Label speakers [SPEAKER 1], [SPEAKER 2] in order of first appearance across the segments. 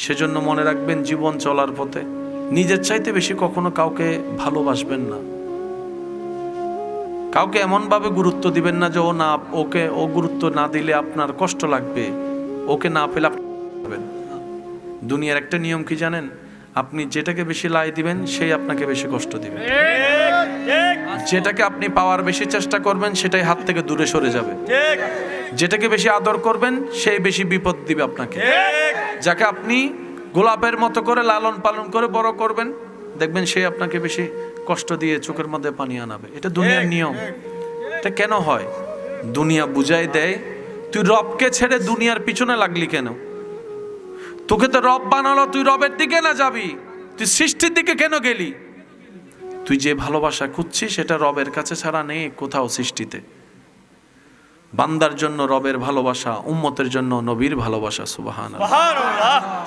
[SPEAKER 1] সেজন্য মনে রাখবেন, জীবন চলার পথে নিজের চাইতে বেশি কখনো কাউকে ভালোবাসবেন না। কাউকে এমনভাবে গুরুত্ব দিবেন না যে ও গুরুত্ব না দিলে আপনার কষ্ট লাগবে, ওকে না পেলে আপনি পাবেন। দুনিয়ার একটা নিয়ম কি জানেন? আপনি যেটাকে বেশি লাই দিবেন সেই আপনাকে বেশি কষ্ট দিবে। যেটাকে আপনি পাওয়ার বেশি চেষ্টা করবেন সেটাই হাত থেকে দূরে সরে যাবে। যেটাকে বেশি আদর করবেন সেই বেশি বিপদ দিবে আপনাকে। যাকে আপনি গোলাপের মতো করে লালন পালন করে বড় করবেন, দেখবেন সে আপনাকে বেশি কষ্ট দিয়ে চোখের মধ্যে পানি আনাবে। এটা দুনিয়ার নিয়ম। এটা কেন হয়? দুনিয়া বুঝাই দেয়, তুই রবকে ছেড়ে দুনিয়ার পিছনে লাগলি কেন? তোকে তো রব বানালো, তুই রবের দিকে না যাবি, তুই সৃষ্টির দিকে কেন গেলি? তুই যে ভালোবাসা খুঁজছিস সেটা রবের কাছে ছাড়া নেই কোথাও সৃষ্টিতে। বান্দার জন্য রবের ভালোবাসা, উম্মতের জন্য নবীর ভালোবাসা। সুবহানাল্লাহ।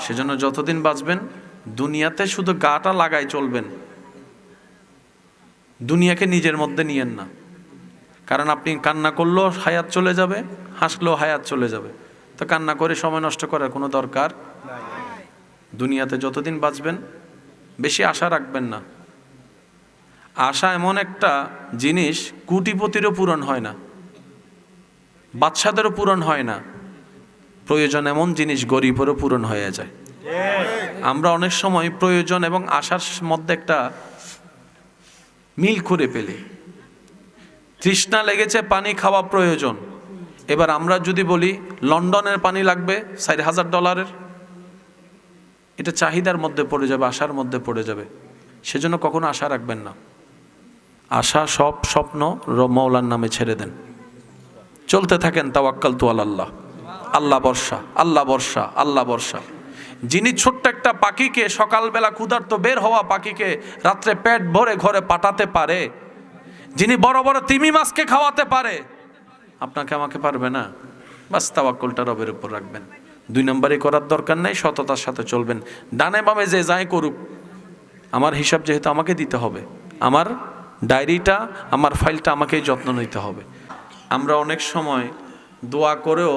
[SPEAKER 1] সেজন্য যতদিন বাঁচবেন দুনিয়াতে শুধু গাটা লাগাই চলবেন, দুনিয়াকে নিজের মধ্যে নিয়েন না। কারণ আপনি কান্না করলেও হায়াত চলে যাবে, হাসলেও হায়াত চলে যাবে। তো কান্না করে সময় নষ্ট করার কোনো দরকার। দুনিয়াতে যতদিন বাঁচবেন বেশি আশা রাখবেন না। আশা এমন একটা জিনিস, কোটিপতিরও পূরণ হয় না, বাদশাদেরও পূরণ হয় না। প্রয়োজন এমন জিনিস গরিবেরও পূরণ হয়ে যায়। আমরা অনেক সময় প্রয়োজন এবং আশার মধ্যে একটা মিল করে ফেলি। তৃষ্ণা লেগেছে, পানি খাওয়া প্রয়োজন। এবার আমরা যদি বলি লন্ডনের পানি লাগবে $4,000, এটা চাহিদার মধ্যে পড়ে যাবে, আশার মধ্যে পড়ে যাবে। সেজন্য কখনো আশা রাখবেন না। আশা সব স্বপ্ন মওলার নামে ছেড়ে দেন, চলতে থাকেন তাওয়াক্কালতু আলাল্লাহ। আল্লাহ বর্ষা, আল্লাহ বর্ষা, আল্লাহ বর্ষা। যিনি ছোট্ট একটা পাখিকে, সকালবেলা ক্ষুধার্ত বের হওয়া পাখিকে রাত্রে পেট ভরে ঘরে পাঠাতে পারে, যিনি বড় বড় তিমি মাছকে খাওয়াতে পারে, আপনাকে আমাকে পারবে না? বাস তাওয়াক্কুলটা রবের উপর রাখবেন। 2 নম্বরই করার দরকার নেই, সততার সাথে চলবেন। ডানে বামে যে যাই করুক, আমার হিসাব যেহেতু আমাকে দিতে হবে, আমার ডায়েরিটা, আমার ফাইলটা আমাকেই যত্ন নিতে হবে। আমরা অনেক সময় দোয়া করেও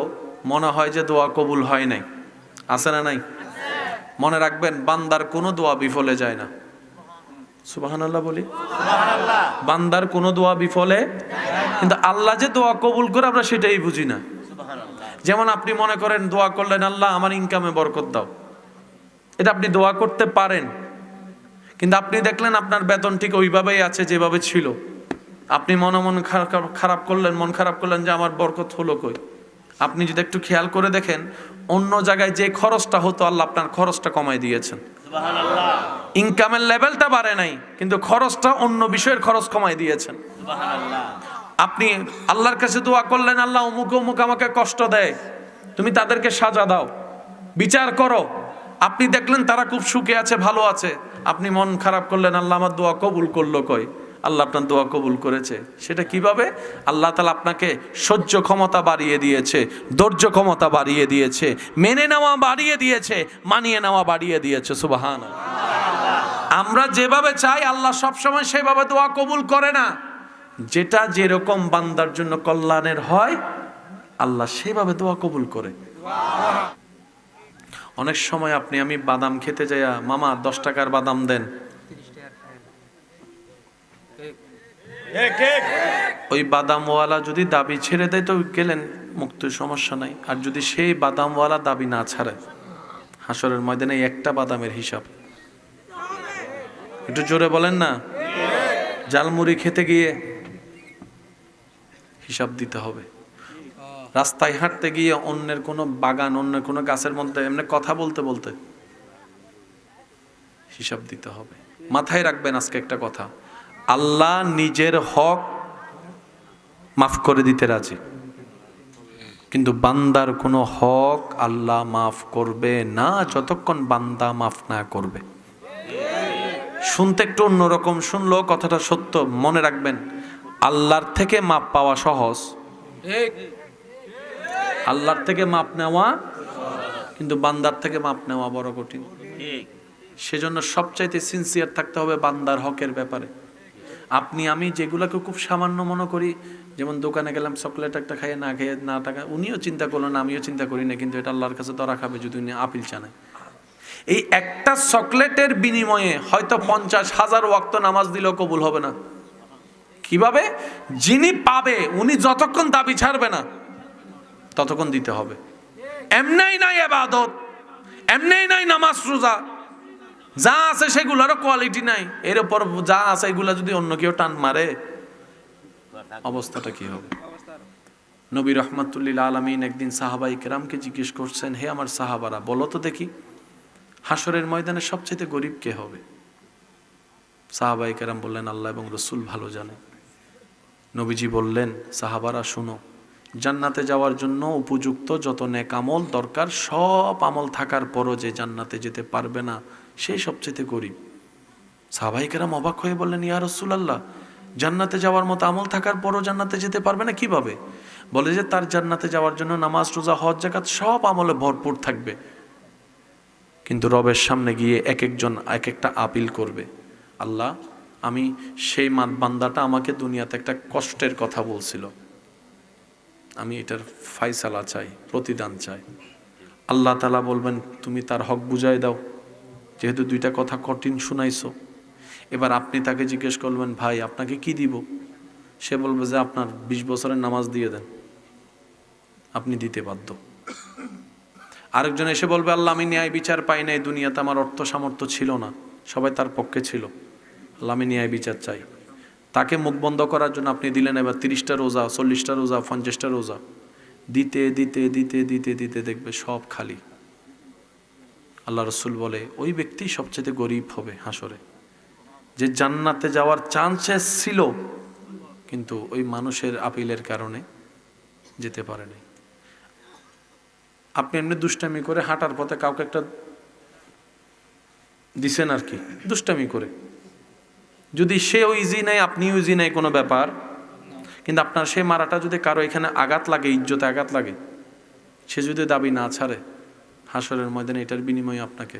[SPEAKER 1] মনে হয় যে দোয়া কবুল হয় নাই। আছে না নাই? মনে রাখবেন, বান্দার কোনো দোয়া বিফলে যায় না। সুবহানাল্লাহ বলি। বান্দার কোনো দোয়া বিফলে, কিন্তু আল্লাহ যে দোয়া কবুল করে আমরা সেটাই বুঝি না। যেমন আপনি মনে করেন দোয়া করলেন, আল্লাহ আমার ইনকামে বরকত দাও, এটা আপনি দোয়া করতে পারেন, কিন্তু আপনি দেখলেন আপনার বেতন ঠিক ওইভাবেই আছে যেভাবে ছিল। আপনি মন খারাপ করলেন যে আমার বরকত হলো কই। আপনি যদি একটু খেয়াল করে দেখেন, অন্য জায়গায় যে খরচটা হতো আল্লাহ আপনার খরচটা কমাই দিয়েছেন। সুবহানাল্লাহ। ইনকামের লেভেলটা বাড়ে নাই, কিন্তু খরচটা অন্য বিষয়ের খরচ কমাই দিয়েছেন। সুবহানাল্লাহ। আপনি আল্লাহর কাছে দোয়া করলেন, আল্লাহ অমুক অমুক আমাকে কষ্ট দেয়, তুমি তাদেরকে সাজা দাও, বিচার করো। আপনি দেখলেন তারা খুব সুখে আছে, ভালো আছে, আপনি মন খারাপ করলেন, আল্লাহ আমার দোয়া কবুল করলো কই। আল্লাহ আপনার দোয়া কবুল করেছে। সেটা কিভাবে? আল্লাহ তাআলা আপনাকে সহ্য ক্ষমতা বাড়িয়ে দিয়েছে, ধৈর্য ক্ষমতা বাড়িয়ে দিয়েছে, মেনে নেওয়া বাড়িয়ে দিয়েছে, মানিয়ে নেওয়া বাড়িয়ে দিয়েছে। সুবহানাল্লাহ। আমরা যেভাবে চাই আল্লাহ সবসময় সেভাবে দোয়া কবুল করে না। যেটা যেরকম বান্দার জন্য কল্যাণের হয় আল্লাহ সেভাবে দোয়া কবুল করে। অনেক সময় আমি বাদাম খেতে যাইয়া, মামা 10 টাকার বাদাম দেন, ওই বাদামওয়ালা যদি দাবি ছেড়ে দেয় তো গেলেন মুক্ত, সমস্যা নাই। আর যদি সেই বাদামওয়ালা দাবি না ছাড়ে, হাসরের ময়দানে একটা বাদামের হিসাব। একটু জোরে বলেন না। জালমুড়ি খেতে গিয়ে হিসাব দিতে হবে। রাস্তায় হাঁটতে গিয়ে অন্যের কোনো বাগান, অন্যের কোনো গাছের মধ্যে এমনি কথা বলতে বলতে হিসাব দিতে হবে। মাথায় রাখবেন আজকে একটা কথা, আল্লাহ নিজের হক মাফ করে দিতে রাজি, কিন্তু বান্দার কোনো হক আল্লাহ মাফ করবে না যতক্ষণ বান্দা মাফ না করবে। শুনতে একটু অন্যরকম শুনলো, কথাটা সত্য। মনে রাখবেন, আল্লাহর থেকে মাপ পাওয়া সহজ, আল্লাহর থেকে মাপ নেওয়া, কিন্তু বান্দার থেকে মাপ নেওয়া বড় কঠিন। সেজন্য সবচাইতে সিনসিয়ার থাকতে হবে বান্দার হকের ব্যাপারে। আমি যেগুলোকে খুব সামান্য মনে করি, যেমন দোকানে গেলাম চকলেট একটা খাইয়ে না খেয়ে না টাকা, উনিও চিন্তা করলেন, আমিও চিন্তা করি না, কিন্তু এটা আল্লাহর কাছে ধরা খাবে যদি উনি আপিল চানে। এই একটা চকলেটের বিনিময়ে হয়তো 50,000 ওয়াক্ত নামাজ দিলেও কবুল হবে না। কিভাবে? যিনি পাবে উনি যতক্ষণ দাবি ছাড়বে না ততক্ষণ দিতে হবে। এমনি নাই ইবাদত, এমনি নাই নামাজ রোজা, যা আছে সেগুলোরও কোয়ালিটি নাই, এর উপর যা আছে এগুলা যদি অন্য কেউ টান মারে অবস্থাটা কি হবে? নবী রহমাতুল্লিল আলামিন একদিন সাহাবাই কেরামকে জিজ্ঞেস করছেন, হে আমার সাহাবারা, বলো তো দেখি হাসরের ময়দানে সবচেয়ে গরিব কে হবে? সাহাবাই কেরাম বললেন, আল্লাহ এবং রসুল ভালো জানে। নবীজি বললেন, সাহাবারা শুনো, জান্নাতে যাওয়ার জন্য উপযুক্ত যত নেক আমল দরকার সব আমল থাকার পরও যে জান্নাতে যেতে পারবে না সেই সবচেয়ে গরিব। সাহাবাই কেরাম অবাক হয়ে বললেন, ইয়া রাসূলুল্লাহ, জান্নাতে যাওয়ার মতো আমল থাকার পরও জান্নাতে যেতে পারবে না কিভাবে? বলে যে তার জান্নাতে যাওয়ার জন্য নামাজ রোজা হজ যাকাত সব আমলে ভরপুর থাকবে, কিন্তু রবের সামনে গিয়ে এক একজন এক একটা আপিল করবে, আল্লাহ আমি সেই বান্দাটা আমাকে দুনিয়াতে একটা কষ্টের কথা বলছিল, আমি এটার ফায়সালা চাই, প্রতিদান চাই। আল্লাহ তাআলা বলবেন, তুমি তার হক বুঝাই দাও, যেহেতু দুইটা কথা কঠিন শুনাইছো। এবার আপনি তাকে জিজ্ঞেস করবেন, ভাই আপনাকে কি দিব? সে বলবে যে আপনার 20 বছরের নামাজ দিয়ে দেন, আপনি দিতে বাধ্য। আরেকজন এসে বলবে, আল্লাহ আমি ন্যায় বিচার পাই নাই, দুনিয়াতে আমার অর্থ সামর্থ্য ছিল না, সবাই তার পক্ষে ছিল, আল্লাহ আমি ন্যায় বিচার চাই। তাকে মুখ বন্ধ করার জন্য আপনি দিলেন এবার 30টা রোজা, 40টা রোজা, 50টা রোজা, দিতে দিতে দিতে দিতে দিতে দেখবে সব খালি। আল্লাহ রসুল বলে, ওই ব্যক্তি সবচেয়ে গরিব হবে হাসরে, যে জান্নাতে যাওয়ার চান্সেস ছিল কিন্তু ওই মানুষের আপিলের কারণে যেতে পারেনি। আপনি এমনি দুষ্টামি করে হাঁটার পথে কাউকে একটা দিছেন আর কি, দুষ্টামি করে, যদি সেও ইজি নেয় আপনিও ইজি নেয় কোনো ব্যাপার, কিন্তু আপনার সেই মারাটা যদি কারো এখানে আঘাত লাগে, ইজ্জতে আঘাত লাগে, সে যদি দাবি না ছাড়ে হাসরের ময়দানে এটার বিনিময়ে আপনাকে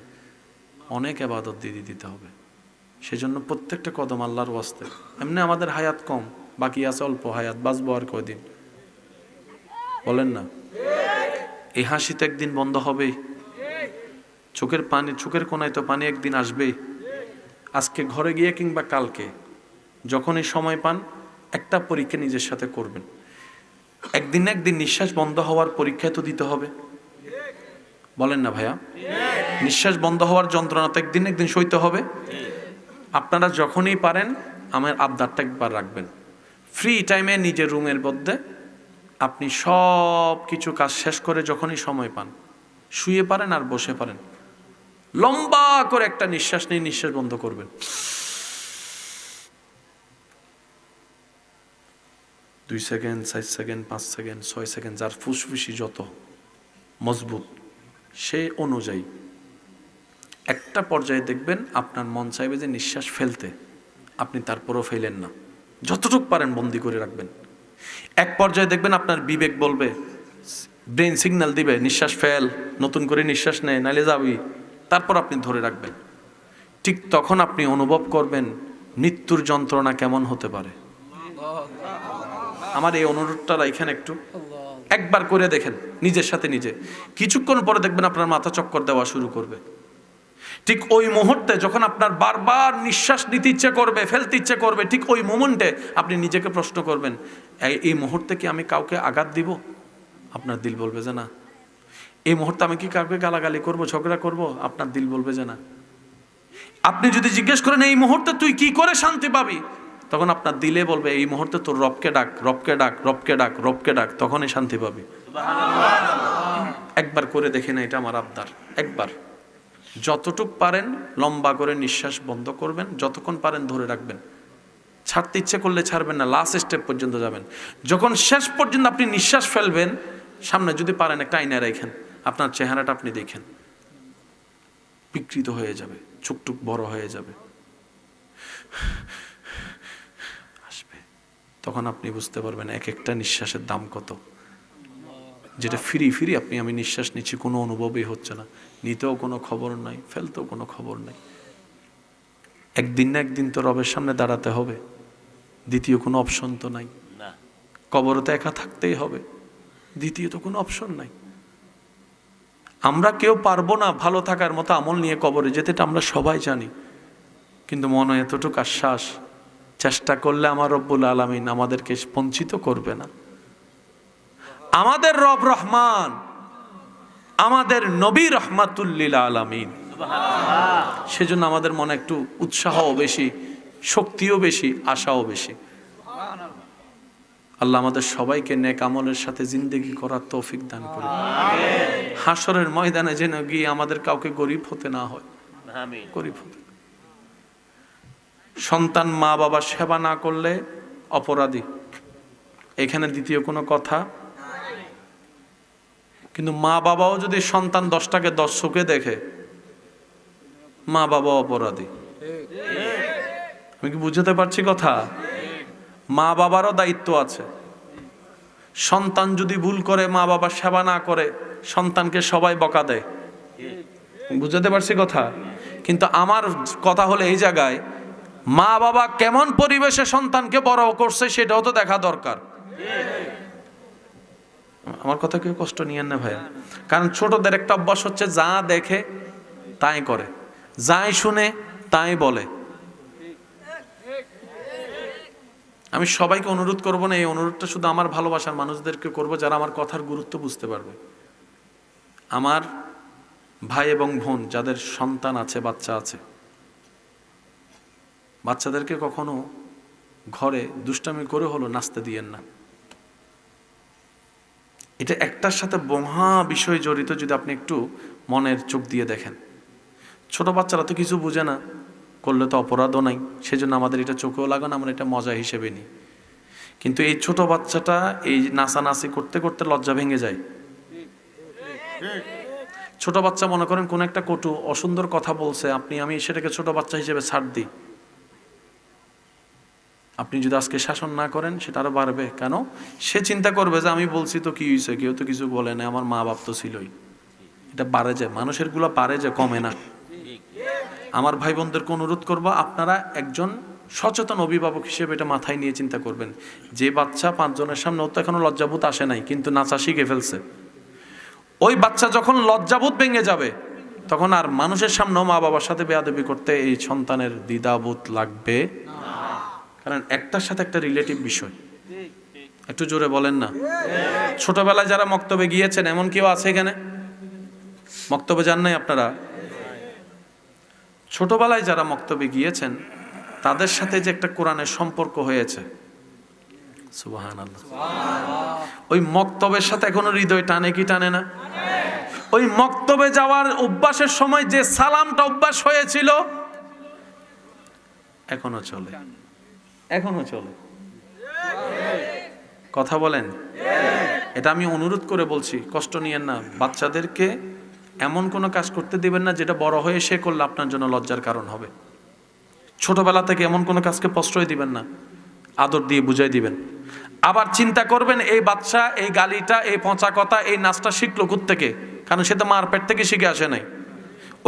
[SPEAKER 1] অনেক ইবাদত দিয়ে দিতে হবে। সেজন্য প্রত্যেকটা কদম আল্লাহর ওয়াস্তে। এমনি আমাদের হায়াত কম, বাকি আছে অল্প হায়াত, বাঁচবো আর কয়দিন বলেন না? এই হাসি তো একদিন বন্ধ হবে, চোখের পানি, চোখের কোনায় তো পানি একদিন আসবেই। আজকে ঘরে গিয়ে কিংবা কালকে যখনই সময় পান একটা পরীক্ষা নিজের সাথে করবেন, একদিন না একদিন নিঃশ্বাস বন্ধ হওয়ার পরীক্ষায় তো দিতে হবে, বলেন না ভাইয়া? নিঃশ্বাস বন্ধ হওয়ার যন্ত্রণা তো একদিন একদিন সইতে হবে। আপনারা যখনই পারেন আমার আবদারটা একবার রাখবেন, ফ্রি টাইমে নিজের রুমের মধ্যে আপনি সব কিছু কাজ শেষ করে যখনই সময় পান, শুয়ে পারেন আর বসে পারেন, লম্বা করে একটা নিঃশ্বাস নিয়ে নিঃশ্বাস বন্ধ করবেন। 2 সেকেন্ড, 4 সেকেন্ড, 5 সেকেন্ড, 6 সেকেন্ড, যার ফুসফুসি যত মজবুত সে অনুযায়ী একটা পর্যায়ে দেখবেন আপনার মন চাইবে যে নিঃশ্বাস ফেলতে, আপনি তারপরও ফেলেন না, যতটুকু পারেন বন্দি করে রাখবেন। এক পর্যায়ে দেখবেন আপনার বিবেক বলবে, ব্রেন সিগন্যাল দিবে, নিঃশ্বাস ফেল, নতুন করে নিঃশ্বাস নেয় নাইলে যাবি, তারপর আপনি ধরে রাখবেন। ঠিক তখন আপনি অনুভব করবেন মৃত্যুর যন্ত্রণা কেমন হতে পারে। আমার এই অনুরোধটা রাখেন, একটু একবার করে দেখেন নিজের সাথে নিজে, কিছুক্ষণ পরে দেখবেন আপনার মাথা চক্কর দেওয়া শুরু করবে। ঠিক ওই মুহূর্তে যখন আপনার বারবার নিঃশ্বাস নিতে ইচ্ছে করবে, ফেলতে ইচ্ছে করবে, ঠিক ওই মোমেন্টে আপনি নিজেকে প্রশ্ন করবেন, এই মুহূর্তে কি আমি কাউকে আঘাত দিব? আপনার দিল বলবে যে না। এই মুহূর্তে আমি কি কাউকে গালাগালি করব, ঝগড়া করব? আপনার দিল বলবে যে না। আপনি যদি জিজ্ঞেস করেন এই মুহূর্তে তুই কি করে শান্তি পাবি, তখন আপনার দিলে বলবে এই মুহূর্তে তোর রবকে ডাক, রবকে ডাক, রবকে ডাক, রবকে ডাক, তখনই শান্তি পাবি। একবার করে দেখে না, এটা আমার আবদার। একবার যতটুক পারেন লম্বা করে নিঃশ্বাস বন্ধ করবেন, যতক্ষণ পারেন ধরে রাখবেন, ছাড়তে ইচ্ছে করলে ছাড়বেন না, লাস্ট স্টেপ পর্যন্ত যাবেন। যখন শেষ পর্যন্ত আপনি নিঃশ্বাস ফেলবেন, সামনে যদি পারেন একটা আয়না রাখেন, আপনার চেহারাটা আপনি দেখেন, বিকৃত হয়ে যাবে, চোখটুক বড় হয়ে যাবে, আসবে। তখন আপনি বুঝতে পারবেন এক একটা নিঃশ্বাসের দাম কত। যেটা ফিরি ফিরি আমি নিঃশ্বাস নিচ্ছি, কোনো অনুভবই হচ্ছে না, নিতেও কোনো খবর নাই, ফেলতেও কোনো খবর নাই। একদিন না একদিন তো রবের সামনে দাঁড়াতে হবে, দ্বিতীয় কোনো অপশন তো নাই। কবরে তো একা থাকতেই হবে, দ্বিতীয় তো কোনো অপশন নাই। আমরা কেউ পারবো না ভালো থাকার মতো আমল নিয়ে কবরে যেতে, এটা আমরা সবাই জানি। কিন্তু মনে এতটুকু আশ্বাস, চেষ্টা করলে আমার রব্বুল আলামিন আমাদেরকে বঞ্চিত করবে না। আমাদের রব রহমান, আমাদের নবী রহমাতুল লিল আলামিন। সেজন্য আমাদের মনে একটু উৎসাহও বেশি, শক্তিও বেশি, আশাও বেশি। আল্লাহ আমাদের সবাইকে নেক আমলের সাথে জিন্দেগি করার তৌফিক দান করুন। হাসরের ময়দানে যেন গিয়ে আমাদের কাউকে গরিব হতে না হয়, গরিব হতে। সন্তান মা বাবা সেবা না করলে অপরাধী, এখানে দ্বিতীয় কোনো কথা। কিন্তু মা বাবাও যদি সন্তান 10টাকে 10 চোখে দেখে, মা বাবা অপরাধী। আমি কি বুঝতে পারছি কথা? মা বাবারও দায়িত্ব আছে। সন্তান যদি ভুল করে, মা বাবা সেবা না করে, সন্তানকে সবাই বকা দেয়। বুঝতে পারছি কথা? কিন্তু আমার কথা হলো এই জায়গায়, মা বাবা কেমন পরিবেশে সন্তানকে বড় করছে সেটাও তো দেখা দরকার। আমার কথা কেউ কষ্ট নিয়েন না ভাইয়া। কারণ ছোটদের একটা অভ্যাস হচ্ছে, যা দেখে তাই করে, যাই শুনে তাই বলে। আমি সবাইকে অনুরোধ করব না, এই অনুরোধটা শুধু আমার ভালোবাসার মানুষদেরকে করব যারা আমার কথার গুরুত্ব বুঝতে পারবে। আমার ভাই এবং বোন যাদের সন্তান আছে, বাচ্চা আছে, বাচ্চাদেরকে কখনো ঘরে দুষ্টামি করে হলো নাচতে দিয়েন না। এটা একটার সাথে মহা বিষয় জড়িত, যদি আপনি একটু মনের চোখ দিয়ে দেখেন। ছোট বাচ্চারা তো কিছু বুঝে না, করলে তো অপরাধও নাই, সেজন্য আমাদের এটা চোখেও লাগানো, আমরা এটা মজা হিসেবে নিই। কিন্তু এই ছোট বাচ্চাটা এই নাচানাচি করতে করতে লজ্জা ভেঙে যায়। ছোট বাচ্চা মনে করেন কোন একটা কটু অসুন্দর কথা বলছে, আমি সেটাকে ছোট বাচ্চা হিসেবে ছাড় দিই। আপনি যদি আজকে শাসন না করেন, সেটা আরো বাড়বে। কেন? সে চিন্তা করবে যে আমি বলছি তো কি হয়েছে, কেউ তো কিছু বলে না, আমার মা বাপ তো ছিলই। এটা বাড়ে যায়, মানুষের গুলা বাড়ে যায়, কমে না। আমার ভাই বোনদেরকে অনুরোধ করবো, আপনারা একজন সচেতন অভিভাবক হিসেবে এটা মাথায় নিয়ে চিন্তা করবেন। যে বাচ্চা 5 জনের সামনে, ও তো এখনো লজ্জাবোধ আসে নাই, কিন্তু নাচা শিখে ফেলছে। ওই বাচ্চা যখন লজ্জাবোধ ভেঙে যাবে, তখন আর মানুষের সামনেও মা বাবার সাথে বেয়াদবি করতে এই সন্তানের দ্বিধাবোধ লাগবে। কারণ একটার সাথে একটা রিলেটিভ বিষয়। একটু জোরে বলেন না। ছোটবেলায় যারা মক্তবে গিয়েছেন, এমন কেউ আছে এখানে? মক্তবে যান নাই আপনারা? ছোটবেলায় যারা মক্তবে গিয়েছেন, তাদের সাথে যে একটা কোরআনের সম্পর্ক হয়েছে, সুবহানাল্লাহ। ওই মক্তবের সাথে এখনো হৃদয় টানে কি টানে না? ওই মক্তবে যাওয়ার অভ্যাসের সময় যে সালামটা অভ্যাস হয়েছিল, এখনো চলে, এখনো চলে। কথা বলেন। এটা আমি অনুরোধ করে বলছি, কষ্ট নিয়েন না। বাচ্চাদেরকে এমন কোনো কাজ করতে দিবেন না যেটা বড় হয়ে সে করলে আপনার জন্য লজ্জার কারণ হবে। ছোটবেলা থেকে এমন কোনো কাজকে প্রশ্রয় দিবেন না, আদর দিয়ে বুঝাই দিবেন। আবার চিন্তা করবেন, এই বাচ্চা এই গালিটা, এই পচা কথা, এই নাচটা শিখলো কোত্থেকে? কারণ সে তো মার পেট থেকে শিখে আসে নাই।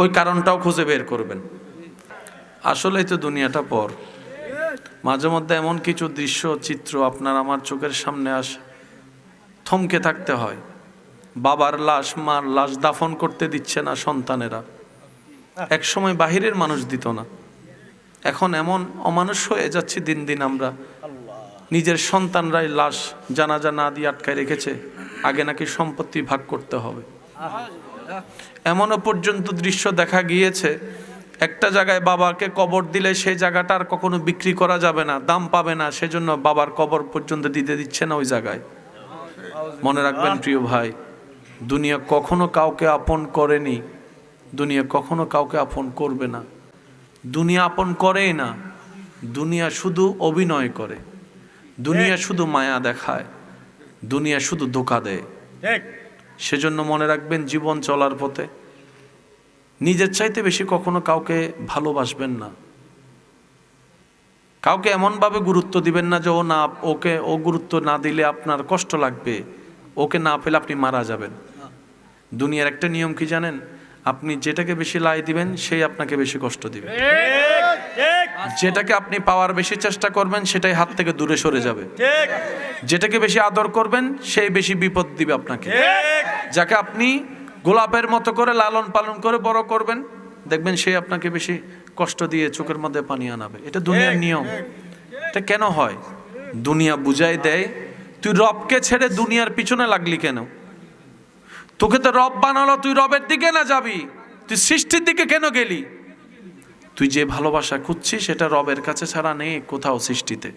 [SPEAKER 1] ওই কারণটাও খুঁজে বের করবেন। আসলেই তো দুনিয়াটা পর। মাঝে মধ্যে এমন কিছু দৃশ্য, চিত্র আপনার আমার চোখের সামনে আসে, থমকে থাকতে হয়। বাবার লাশ, মার লাশ দাফন করতে দিচ্ছে না সন্তানেরা। এক সময় বাহিরের মানুষ দিত না, এখন এমন অমানুষ হয়ে যাচ্ছে দিন দিন আমরা। নিজের সন্তানরাই লাশ জানাজা না দিয়ে আটকায় রেখেছে, আগে নাকি সম্পত্তি ভাগ করতে হবে। এমনও পর্যন্ত দৃশ্য দেখা গিয়েছে, একটা জায়গায় বাবাকে কবর দিলে সেই জায়গাটা আর কখনো বিক্রি করা যাবে না, দাম পাবে না, সেজন্য বাবার কবর পর্যন্ত দিতে দিচ্ছে না ওই জায়গায়। মনে রাখবেন প্রিয় ভাই, দুনিয়া কখনো কাউকে আপন করেনি, দুনিয়া কখনো কাউকে আপন করবে না। দুনিয়া আপন করেই না, দুনিয়া শুধু অভিনয় করে, দুনিয়া শুধু মায়া দেখায়, দুনিয়া শুধু ধোঁকা দেয়। সেজন্য মনে রাখবেন, জীবন চলার পথে নিজের চাইতে বেশি কখনো কাউকে ভালোবাসবেন না। কাউকে এমনভাবে গুরুত্ব দিবেন না যে ও গুরুত্ব না দিলে আপনার কষ্ট লাগবে, ওকে না পেলে আপনি মারা যাবেন। দুনিয়ার একটা নিয়ম কি জানেন? আপনি যেটাকে বেশি লাই দিবেন, সেই আপনাকে বেশি কষ্ট দিবে। যেটাকে আপনি পাওয়ার বেশি চেষ্টা করবেন, সেটাই হাত থেকে দূরে সরে যাবে। যেটাকে বেশি আদর করবেন, সেই বেশি বিপদ দিবে আপনাকে। যাকে আপনি গোলাপের মতো করে লালন পালন করে বড় করবেন, দেখবেন সে আপনাকে বেশি কষ্ট দিয়ে চোখের মধ্যে পানি আনাবে। এটা দুনিয়ার নিয়ম। এটা কেন হয়? দুনিয়া বুঝাই দেয় তুই রবকে ছেড়ে দুনিয়ার পিছনে লাগলি কেন? তোকে তো রব বানালো, তুই রবের দিকে না যাবি, তুই সৃষ্টির দিকে কেন গেলি? তুই যে ভালোবাসা খুঁজছিস সেটা রবের কাছে ছাড়া নেই কোথাও সৃষ্টিতে।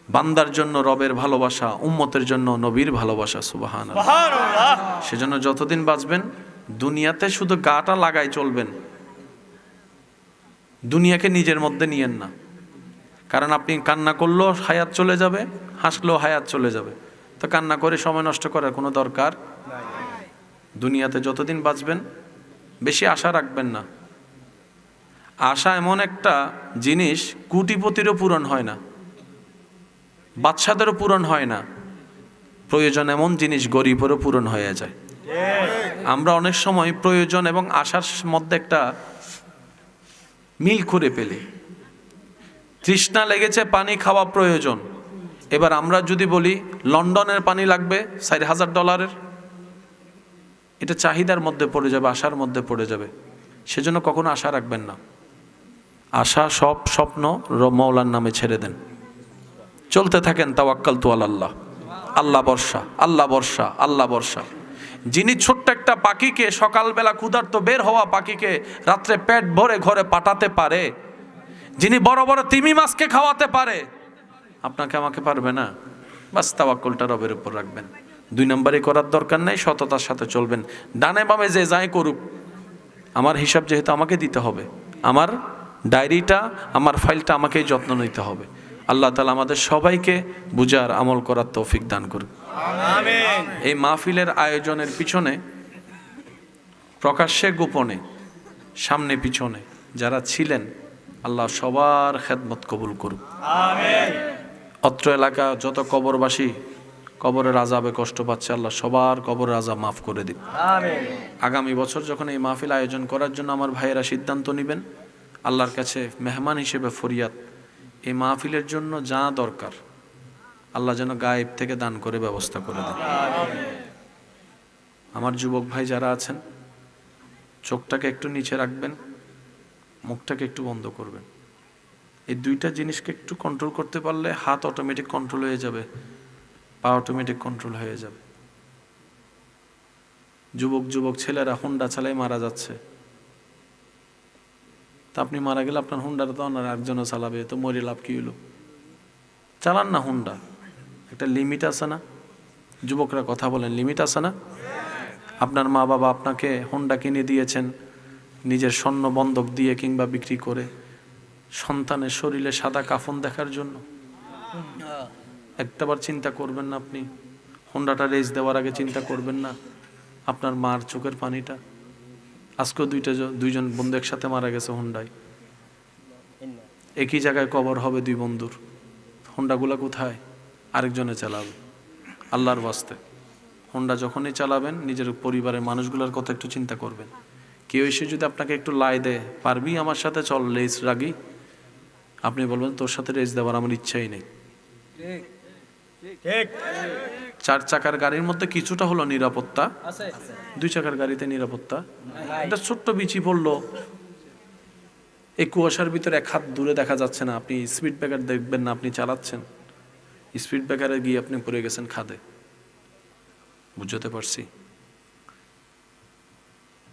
[SPEAKER 1] বান্দার জন্য রবের ভালোবাসা, উম্মতের জন্য নবীর ভালোবাসা। সুবহানাল্লাহ। সেজন্য যতদিন বাঁচবেন দুনিয়াতে শুধু গাটা লাগাই চলবেন, দুনিয়াকে নিজের মধ্যে নিয়েন না। কারণ আপনি কান্না করলেও হায়াত চলে যাবে, হাসলেও হায়াত চলে যাবে। তো কান্না করে সময় নষ্ট করার কোনো দরকার দুনিয়াতে যতদিন বাঁচবেন বেশি আশা রাখবেন না। আশা এমন একটা জিনিস কোটিপতিরও পূরণ হয় না, বাদশাদেরও পূরণ হয় না। প্রয়োজন এমন জিনিস গরিবেরও পূরণ হয়ে যায়। আমরা অনেক সময় প্রয়োজন এবং আশার মধ্যে একটা মিল করে ফেলি। তৃষ্ণা লেগেছে, পানি খাওয়া প্রয়োজন। এবার আমরা যদি বলি লন্ডনের পানি লাগবে $4,000, এটা চাহিদার মধ্যে পড়ে যাবে, আশার মধ্যে পড়ে যাবে। সেজন্য কখনো আশা রাখবেন না। আশা সব স্বপ্ন মওলার নামে ছেড়ে দেন, চলতে থাকেন তাওয়াক্কালতু আলাল্লাহ। আল্লাহ বর্ষা, আল্লাহ বর্ষা, আল্লাহ বর্ষা। যিনি ছোট্ট একটা পাখিকে, সকালবেলা ক্ষুধার্ত বের হওয়া পাখিকে রাত্রে পেট ভরে ঘরে পাঠাতে পারে, যিনি বড় বড় তিমি মাছকে খাওয়াতে পারে, আপনাকে আমাকে পারবে না? বাস তাওয়াক্কুলটা রবের উপর রাখবেন। 2 নম্বরই করার দরকার নেই, সততার সাথে চলবেন। ডানে বামে যে যাই করুক, আমার হিসাব যেহেতু আমাকে দিতে হবে, আমার ডায়েরিটা, আমার ফাইলটা আমাকেই যত্ন নিতে হবে। আল্লাহ তাআলা আমাদের সবাইকে বুঝার, আমল করার তৌফিক দান করুন। আমিন। এই মাহফিলের আয়োজনের পিছনে প্রকাশ্যে গোপনে, সামনে পিছনে যারা ছিলেন, আল্লাহ সবার খেদমত কবুল করুন। আমিন। অত্র এলাকা যত কবরবাসী কবরের আযাবে কষ্ট পাচ্ছে, আল্লাহ সবার কবরের আযাব মাফ করে দিন। আমিন। আগামী বছর যখন এই মাহফিল আয়োজন করার জন্য আমার ভাইয়েরা সিদ্ধান্ত নেবেন, আল্লাহর কাছে মেহমান হিসেবে ফরিয়াদ, এই মাহফিলের জন্য যা দরকার আল্লাহ যেন গায়েব থেকে দান করে ব্যবস্থা করে দেন। আমার যুবক ভাই যারা আছেন, চোখটাকে একটু নিচে রাখবেন, মুখটাকে একটু বন্ধ করবেন। এই 2টা জিনিসকে একটু কন্ট্রোল করতে পারলে হাত অটোমেটিক কন্ট্রোল হয়ে যাবে, পা অটোমেটিক কন্ট্রোল হয়ে যাবে। যুবক ছেলেরা হুন্ডা চালায় মারা যাচ্ছে, তা আপনি মারা গেলে আপনার হুন্ডাটা তো আর একজনও চালাবে, তো মরে লাভ কি হলো? চালান না হুন্ডা, একটা লিমিট আছে না? যুবকরা কথা বলেন, লিমিট আছে না? আপনার মা বাবা আপনাকে হুন্ডা কিনে দিয়েছেন নিজের স্বর্ণ বন্ধক দিয়ে কিংবা বিক্রি করে, সন্তানের শরীরে সাদা কাফন দেখার জন্য। একটাবার চিন্তা করবেন না আপনি? হুন্ডাটা রেস দেওয়ার আগে চিন্তা করবেন না আপনার মার চোখের পানিটা? আজকেও 2জন বন্ধু একসাথে মারা গেছে হুন্ডায়, একই জায়গায় কবর হবে 2 বন্ধুর। হুন্ডাগুলা কোথায়? আরেকজনে চালাবে। আল্লাহর ওয়াস্তে হুন্ডা যখনই চালাবেন নিজের পরিবারের মানুষগুলোর কথা একটু চিন্তা করবেন। কেউ এসে যদি আপনাকে একটু লাই দেয়, পারবি আমার সাথে চল রেস রাগি, আপনি বলবেন তোর সাথে রেস দেওয়ার আমার ইচ্ছাই নেই। 4 চাকার গাড়ির মধ্যে কিছুটা হলো নিরাপত্তা, 2 চাকার গাড়িতে নিরাপত্তা। এটা ছোট্ট বিচি পড়লো, এই কুয়াশার ভিতরে 1 হাত দূরে দেখা যাচ্ছে না, আপনি স্পিড ব্রেকার দেখবেন না, আপনি চালাচ্ছেন, স্পিড ব্রেকারে গিয়ে আপনি পড়ে গেছেন খাদে। বুঝতে পারছি?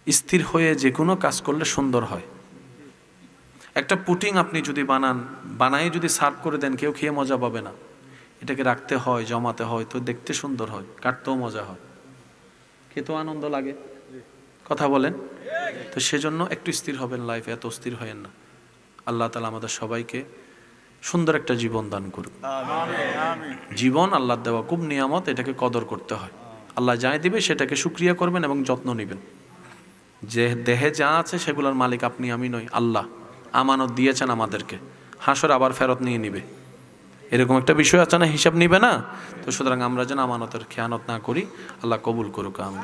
[SPEAKER 1] স্থির হয়ে যে কোনো কাজ করলে সুন্দর হয়। একটা পুটিং আপনি যদি বানাই যদি সার্ভ করে দেন, কেউ খেয়ে মজা পাবে না। এটাকে রাখতে হয়, জমাতে হয়, তো দেখতে সুন্দর হয়, কাটতেও মজা হয়, খেতেও আনন্দ লাগে। কথা বলেন তো? সেজন্য একটু স্থির হবেন লাইফে, এত স্থির হয়েন না। আল্লাহ তাআলা আমাদের সবাইকে সুন্দর একটা জীবন দান করুন। জীবন আল্লাহর দেওয়া খুব নিয়ামত, এটাকে কদর করতে হয়। আল্লাহ যা দিবে সেটাকে শুকরিয়া করবেন এবং যত্ন নেবেন। যে দেহে যা আছে সেগুলোর মালিক আপনি, আমি নই, আল্লাহ আমানত দিয়েছেন আমাদেরকে, হাসর আবার ফেরত নিয়ে নিবে, এরকম একটা বিষয় আছে না, হিসাব নিবে না। তো সুতরাং আমরা যেন আমানতের খেয়ানত না করি। আল্লাহ কবুল করুক। আমিন।